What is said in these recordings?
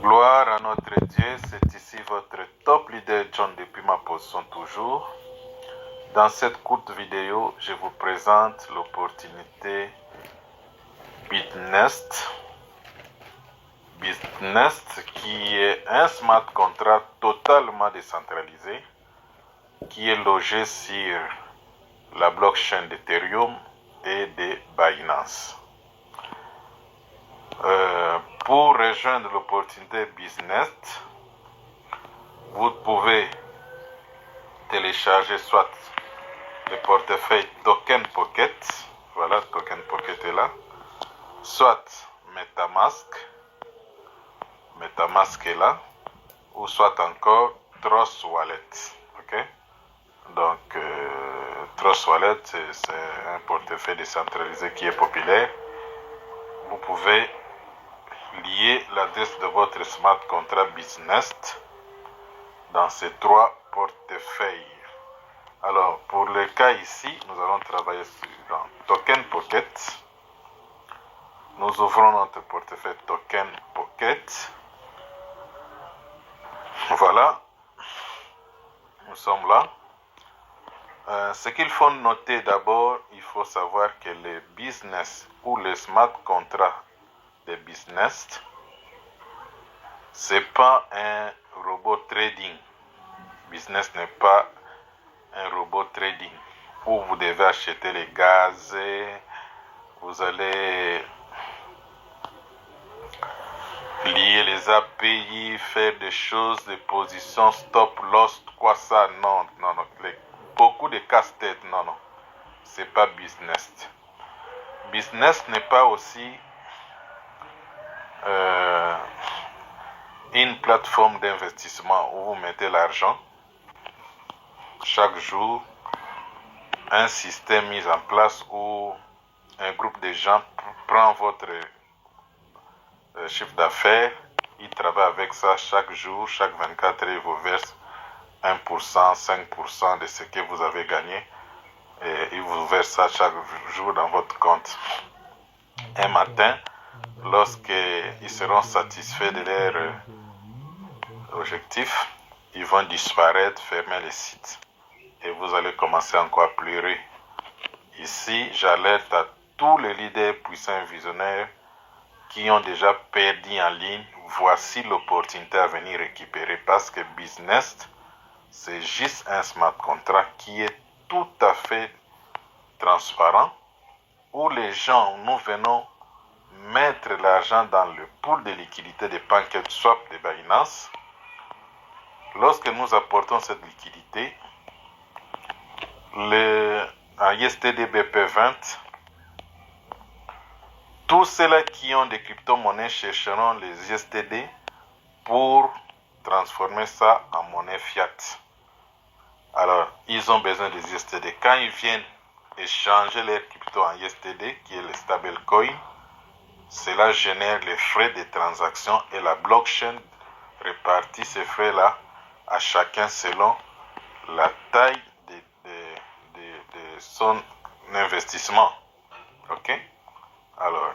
Gloire à notre Dieu, c'est ici votre top leader John depuis ma position toujours. Dans cette courte vidéo, je vous présente l'opportunité Bitnest. Bitnest qui est un smart contract totalement décentralisé qui est logé sur la blockchain d'Ethereum et de Binance. Pour rejoindre l'opportunité Business, vous pouvez télécharger soit le portefeuille Token Pocket, voilà, Token Pocket est là, soit Metamask est là, ou soit encore Trust Wallet, ok? Donc, Trust Wallet, c'est un portefeuille décentralisé qui est populaire. Vous pouvez lier l'adresse de votre smart contract Business dans ces trois portefeuilles. Alors, pour le cas ici, nous allons travailler sur un Token Pocket. Nous ouvrons notre portefeuille Token Pocket. Voilà, nous sommes là. Ce qu'il faut noter d'abord, il faut savoir que le business ou le smart contract de business, c'est pas un robot trading. Business n'est pas un robot trading où vous devez acheter les gaz, vous allez lier les API, faire des choses, des positions stop loss, quoi ça, non, beaucoup de casse-tête, non, c'est pas business. Business n'est pas aussi une plateforme d'investissement où vous mettez l'argent. Chaque jour, un système mis en place où un groupe de gens prend votre chiffre d'affaires, ils travaillent avec ça chaque jour, chaque 24 heures, ils vous versent 1%, 5% de ce que vous avez gagné et ils vous versent ça chaque jour dans votre compte. Un matin, lorsqu'ils seront satisfaits de leur objectif, ils vont disparaître, fermer les sites et vous allez commencer encore à pleurer. Ici, j'alerte à tous les leaders puissants et visionnaires qui ont déjà perdu en ligne. Voici l'opportunité à venir récupérer parce que business, c'est juste un smart contract qui est tout à fait transparent où les gens, nous venons mettre l'argent dans le pool de liquidité de PancakeSwap de Binance. Lorsque nous apportons cette liquidité, en USD BP20, tous ceux-là qui ont des crypto-monnaies chercheront les USD pour transformer ça en monnaie fiat. Alors, ils ont besoin des USD. Quand ils viennent échanger leurs crypto en USD, qui est le stablecoin, cela génère les frais de transaction et la blockchain répartit ces frais-là à chacun selon la taille de son investissement. Ok? Alors,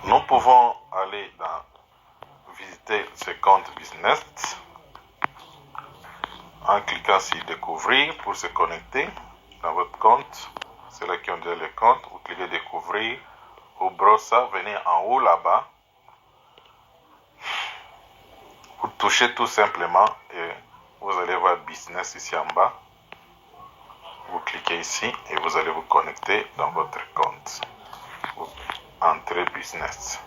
nous pouvons aller visiter ce compte business en cliquant sur découvrir pour se connecter dans votre compte. Ceux-là qui ont déjà le compte, vous cliquez découvrir, vous brossez, venez en haut là-bas, vous touchez tout simplement et vous allez voir business ici en bas. Vous cliquez ici et vous allez vous connecter dans votre compte. Vous entrez business.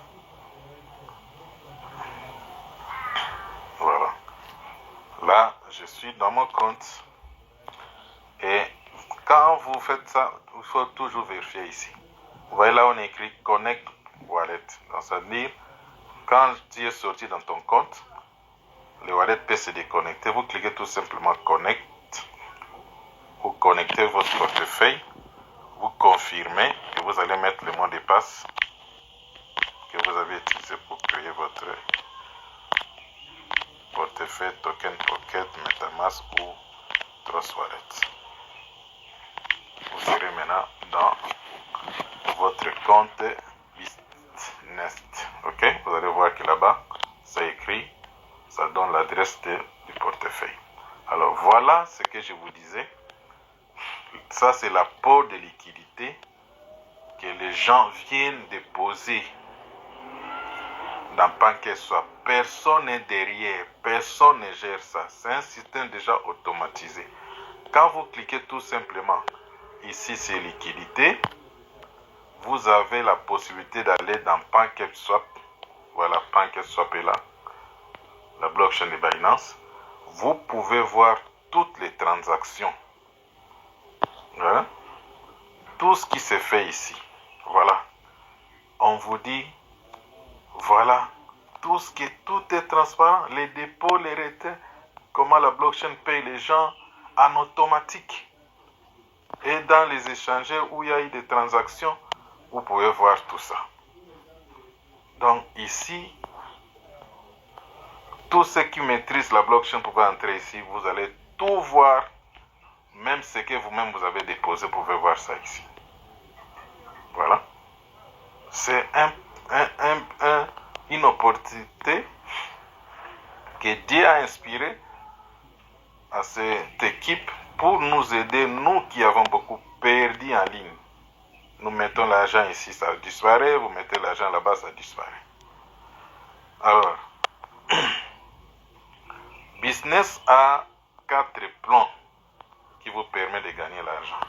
Voilà. Là, je suis dans mon compte. Et quand vous faites ça, il faut toujours vérifier ici. Vous voyez là, on écrit Connect Wallet. Donc, ça veut dire, quand tu es sorti dans ton compte, le wallet peut se déconnecter. Vous cliquez tout simplement Connect. Vous connectez votre portefeuille. Vous confirmez et vous allez mettre le mot de passe que vous avez utilisé pour créer votre portefeuille Token Pocket, Metamask ou Trust Wallet. Vous serez maintenant dans votre compte Business. Ok, vous allez voir que là-bas, ça écrit, ça donne l'adresse du portefeuille. Alors voilà ce que je vous disais. Ça, c'est l'apport de liquidité que les gens viennent déposer dans PancakeSwap. Personne n'est derrière, personne ne gère ça. C'est un système déjà automatisé. Quand vous cliquez tout simplement, ici c'est liquidité, vous avez la possibilité d'aller dans PancakeSwap. Voilà, PancakeSwap est là, la blockchain de Binance. Vous pouvez voir toutes les transactions. Voilà. Tout ce qui se fait ici. Voilà. On vous dit, voilà, tout est transparent. Les dépôts, les retraits, comment la blockchain paye les gens en automatique. Et dans les échangeurs où il y a eu des transactions, vous pouvez voir tout ça. Donc ici, tous ceux qui maîtrisent la blockchain peuvent entrer ici. Vous allez tout voir. Même ce que vous-même vous avez déposé, vous pouvez voir ça ici. Voilà. C'est une opportunité que Dieu a inspirée à cette équipe pour nous aider, nous qui avons beaucoup perdu en ligne. Nous mettons l'argent ici, ça disparaît. Vous mettez l'argent là-bas, ça disparaît. Alors, business a 4 plans qui vous permettent de gagner l'argent.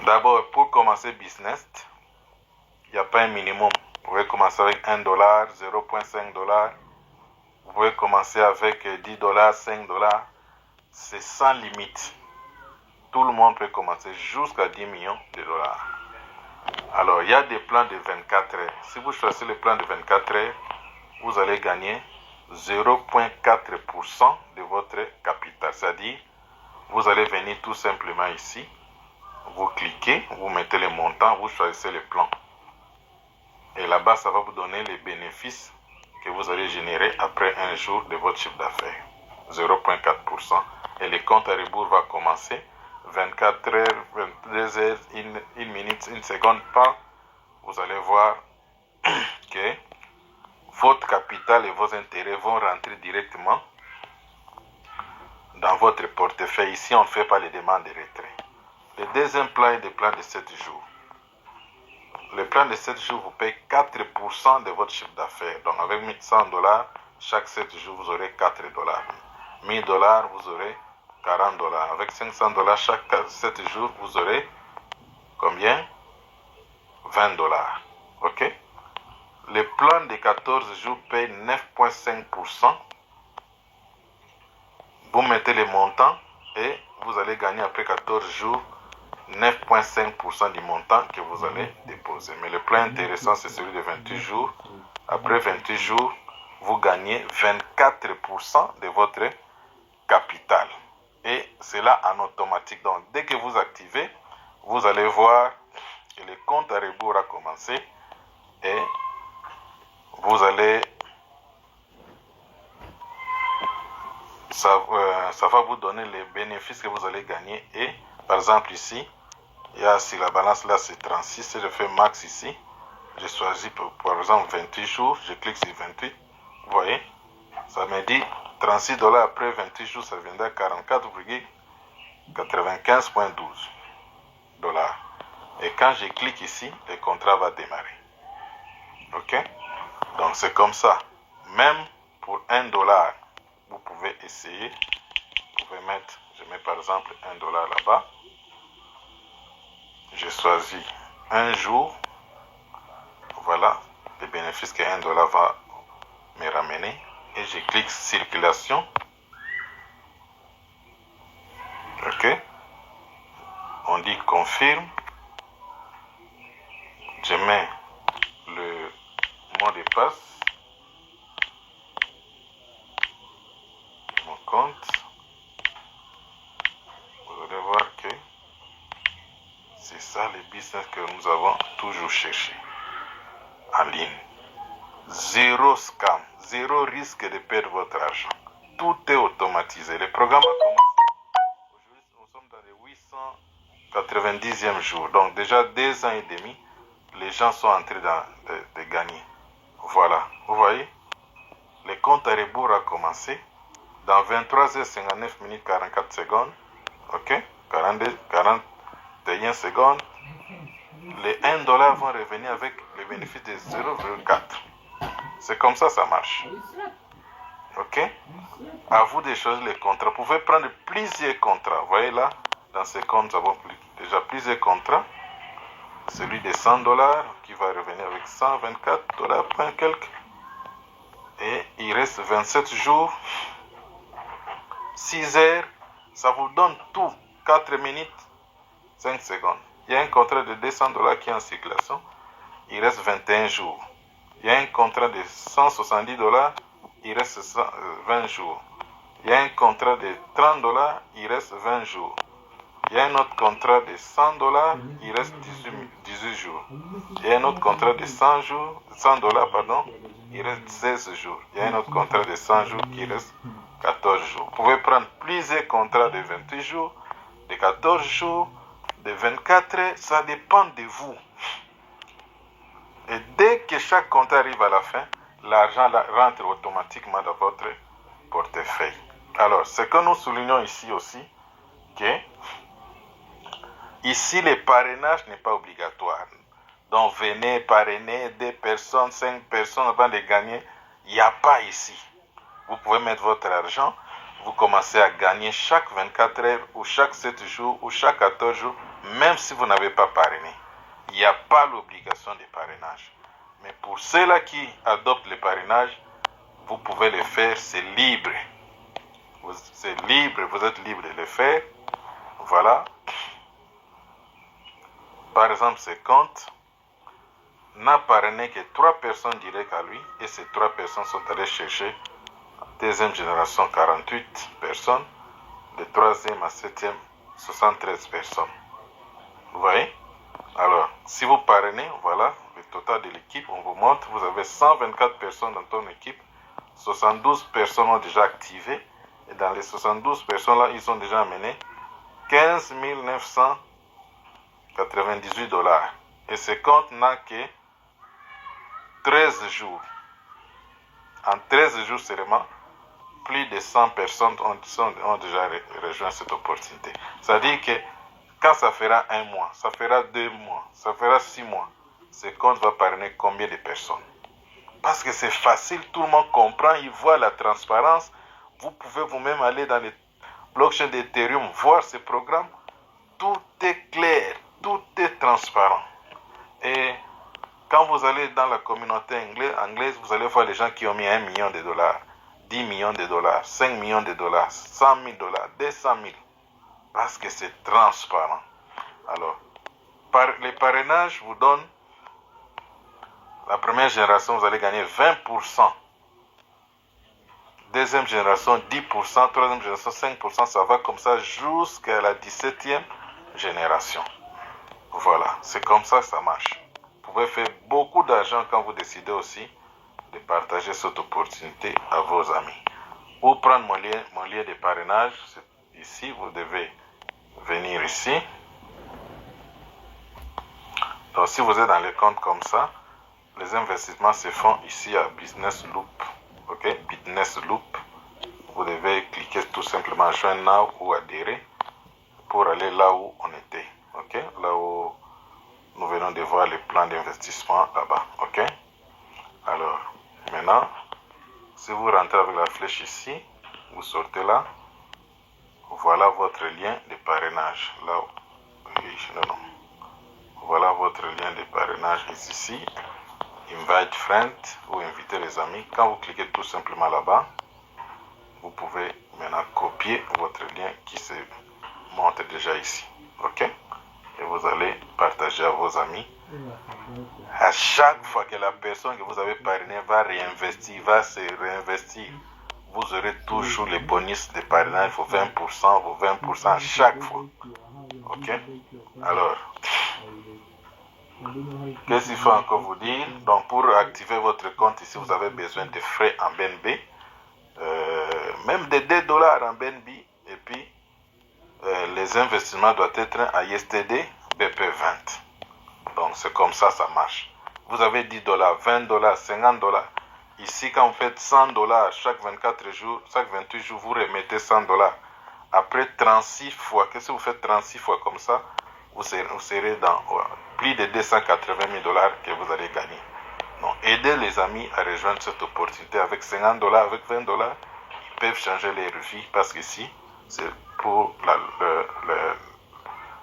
D'abord, pour commencer business, il n'y a pas un minimum. Vous pouvez commencer avec $1, 0,5 $. Vous pouvez commencer avec $10, 5 $. C'est sans limite. Tout le monde peut commencer jusqu'à 10 millions de dollars. Alors, il y a des plans de 24 heures. Si vous choisissez le plan de 24 heures, vous allez gagner 0,4% de votre capital. C'est-à-dire, vous allez venir tout simplement ici. Vous cliquez, vous mettez le montant, vous choisissez le plan. Et là-bas, ça va vous donner les bénéfices que vous allez générer après un jour de votre chiffre d'affaires. 0,4%. Et le compte à rebours va commencer 24 heures, 22 heures, 1 minute, 1 seconde pas. Vous allez voir que votre capital et vos intérêts vont rentrer directement dans votre portefeuille. Ici, on ne fait pas les demandes de retrait. Le deuxième plan est le plan de 7 jours. Le plan de 7 jours vous paye 4% de votre chiffre d'affaires. Donc avec $100, chaque 7 jours, vous aurez $4. $1000, vous aurez $40. Avec $500, chaque 7 jours, vous aurez combien? $20. Ok? Le plan de 14 jours paye 9,5%. Vous mettez les montants et vous allez gagner après 14 jours 9,5% du montant que vous allez déposer. Mais le plan intéressant, c'est celui de 28 jours. Après 28 jours, vous gagnez 24% de votre capital. Et c'est là en automatique. Donc, dès que vous activez, vous allez voir que le compte à rebours a commencé et vous allez... Ça va vous donner les bénéfices que vous allez gagner. Et par exemple ici, il y a, si la balance là c'est 36, si je fais max ici, je choisis par exemple 28 jours, je clique sur 28, vous voyez, ça me dit $36 après 28 jours, ça viendra à 44,95,12 $. Et quand je clique ici, le contrat va démarrer. Ok? Donc c'est comme ça. Même pour $1, vous pouvez essayer. Vous pouvez mettre, je mets par exemple $1 là-bas. Je choisis un jour. Voilà les bénéfices que $1 va me ramener. Et je clique circulation. Ok. On dit confirme. Je mets le mot de passe. Mon compte. Vous allez voir que c'est ça le business que nous avons toujours cherché en ligne. Zéro scam, zéro risque de perdre votre argent. Tout est automatisé. Le programme a commencé. Aujourd'hui, nous sommes dans le 890e jour. Donc déjà 2 ans et demi, les gens sont en train de gagner. Voilà, vous voyez, le compte à rebours a commencé. Dans 23h59 minutes 44 secondes, ok, 41 secondes, les 1 dollar vont revenir avec le bénéfice de 0,4. C'est comme ça marche. Ok? À vous de choisir les contrats. Vous pouvez prendre plusieurs contrats. Vous voyez là, dans ces comptes, nous avons déjà plusieurs contrats. Celui de 100 dollars qui va revenir avec 124 dollars, point quelques. Et il reste 27 jours, 6 heures. Ça vous donne tout. 4 minutes, 5 secondes. Il y a un contrat de 200 dollars qui est en circulation. Il reste 21 jours. Il y a un contrat de 170 dollars. Il reste 20 jours. Il y a un contrat de 30 dollars. Il reste 20 jours. Il y a un autre contrat de 100 dollars. Il reste 18 jours. Il y a un autre contrat de 100 dollars, pardon. Il reste 16 jours. Il y a un autre contrat de 100 jours qui reste 14 jours. Vous pouvez prendre plusieurs contrats de 28 jours, de 14 jours, de 24 heures. Ça dépend de vous. Et dès que chaque contrat arrive à la fin, l'argent rentre automatiquement dans votre portefeuille. Alors, ce que nous soulignons ici aussi, que ici, le parrainage n'est pas obligatoire. Donc, venez parrainer 2 personnes, 5 personnes avant de gagner. Il n'y a pas ici. Vous pouvez mettre votre argent, vous commencez à gagner chaque 24 heures, ou chaque 7 jours, ou chaque 14 jours, même si vous n'avez pas parrainé. Il n'y a pas l'obligation de parrainage. Mais pour ceux-là qui adoptent le parrainage, vous pouvez le faire, c'est libre. C'est libre, vous êtes libre de le faire. Voilà. Par exemple, ce compte n'a parrainé que 3 personnes directes à lui, et ces 3 personnes sont allées chercher deuxième génération 48 personnes, de 3e à 7e 73 personnes. Vous voyez? Alors, si vous parrainez, voilà, le total de l'équipe, on vous montre, vous avez 124 personnes dans ton équipe, 72 personnes ont déjà activé, et dans les 72 personnes-là, ils ont déjà amené 15 998 dollars. Et ce compte n'a que 13 jours. En 13 jours seulement, plus de 100 personnes ont déjà rejoint cette opportunité. C'est-à-dire que quand ça fera 1 mois, ça fera 2 mois, ça fera 6 mois, ce compte va parrainer combien de personnes? Parce que c'est facile, tout le monde comprend, il voit la transparence. Vous pouvez vous-même aller dans les blockchains d'Ethereum, voir ce programme. Tout est clair, tout est transparent. Et quand vous allez dans la communauté anglaise, vous allez voir les gens qui ont mis 1 million de dollars, 10 millions de dollars, 5 millions de dollars, 100 000 dollars, 200 000. Parce que c'est transparent. Alors, les parrainages vous donnent, la première génération, vous allez gagner 20%. Deuxième génération, 10%. Troisième génération, 5%. Ça va comme ça jusqu'à la 17e génération. Voilà, c'est comme ça que ça marche. Vous pouvez faire beaucoup d'argent quand vous décidez aussi de partager cette opportunité à vos amis. Ou prendre mon lien de parrainage. Ici, vous devez venir ici. Donc, si vous êtes dans les comptes comme ça, les investissements se font ici à Business Loop. Ok, Business Loop. Vous devez cliquer tout simplement Join Now ou adhérer pour aller là où on était. Ok, là où nous venons de voir les plans d'investissement là-bas. Ok, alors maintenant, si vous rentrez avec la flèche ici, vous sortez là. Voilà votre lien de parrainage. Là, non. Voilà votre lien de parrainage ici. Invite friend ou inviter les amis. Quand vous cliquez tout simplement là-bas, vous pouvez maintenant copier votre lien qui se montre déjà ici. Ok? Et vous allez partager à vos amis. À chaque fois que la personne que vous avez parrainée va réinvestir, va se réinvestir, vous aurez toujours les bonus de parrainage, vos 20%, vos 20% à chaque fois. Ok? Alors, qu'est-ce qu'il faut encore vous dire? Donc, pour activer votre compte ici, vous avez besoin de frais en BNB, même de 2 dollars en BNB, et puis les investissements doivent être à USD BP20. Donc c'est comme ça marche. Vous avez 10 dollars, 20 dollars, 50 dollars. Ici, quand vous faites 100 dollars chaque 24 jours, chaque 28 jours, vous remettez 100 dollars. Après 36 fois, qu'est-ce que vous faites 36 fois comme ça? Vous serez dans plus de 280 000 dollars que vous allez gagner. Donc, aidez les amis à rejoindre cette opportunité avec 50 dollars, avec 20 dollars. Ils peuvent changer leur vie parce qu'ici, c'est pour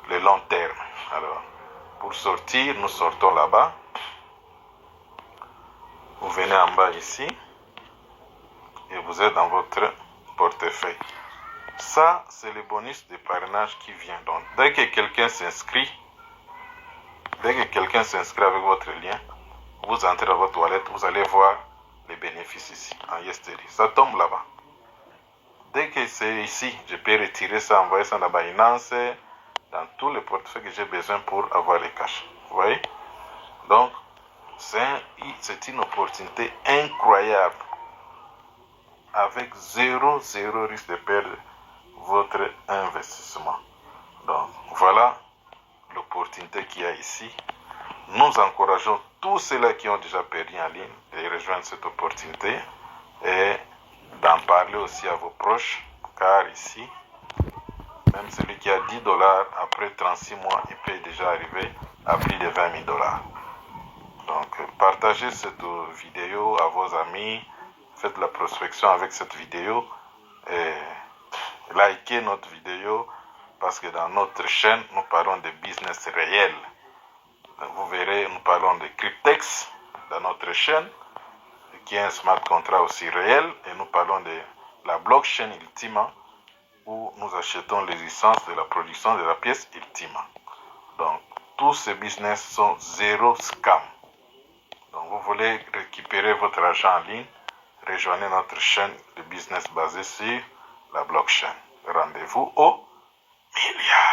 le long terme. Alors, pour sortir, nous sortons là-bas. Vous venez en bas ici et vous êtes dans votre portefeuille. Ça, c'est le bonus de parrainage qui vient. Donc, dès que quelqu'un s'inscrit avec votre lien, vous entrez dans votre wallet, vous allez voir les bénéfices ici, en Yesteri. Ça tombe là-bas. Dès que c'est ici, je peux retirer ça, envoyer ça dans Binance, dans tous les portefeuilles que j'ai besoin pour avoir les cash. Vous voyez? Donc, c'est une opportunité incroyable. Avec zéro risque de perdre votre investissement. Donc, voilà l'opportunité qu'il y a ici. Nous encourageons tous ceux-là qui ont déjà perdu en ligne de rejoindre cette opportunité et d'en parler aussi à vos proches, car ici, même celui qui a 10 dollars, après 36 mois, il peut déjà arriver à plus de 20 000 dollars. Donc, partagez cette vidéo à vos amis, faites la prospection avec cette vidéo et likez notre vidéo parce que dans notre chaîne, nous parlons de business réel. Donc, vous verrez, nous parlons de Cryptex dans notre chaîne, qui est un smart contract aussi réel, et nous parlons de la blockchain Ultima, où nous achetons les licences de la production de la pièce Ultima. Donc, tous ces business sont zéro scam. Donc, vous voulez récupérer votre argent en ligne, rejoignez notre chaîne de business basée sur la blockchain. Rendez-vous au milliard.